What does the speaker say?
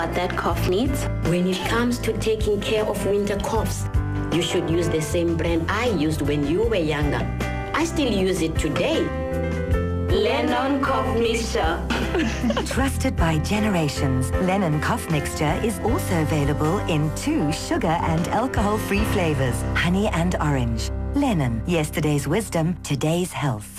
what that cough needs? When it comes to taking care of winter coughs, you should use the same brand I used when you were younger. I still use it today. Lennon Cough Mixture. Trusted by generations, Lennon Cough Mixture is also available in 2 sugar and alcohol-free flavors, honey and orange. Lennon, yesterday's wisdom, today's health.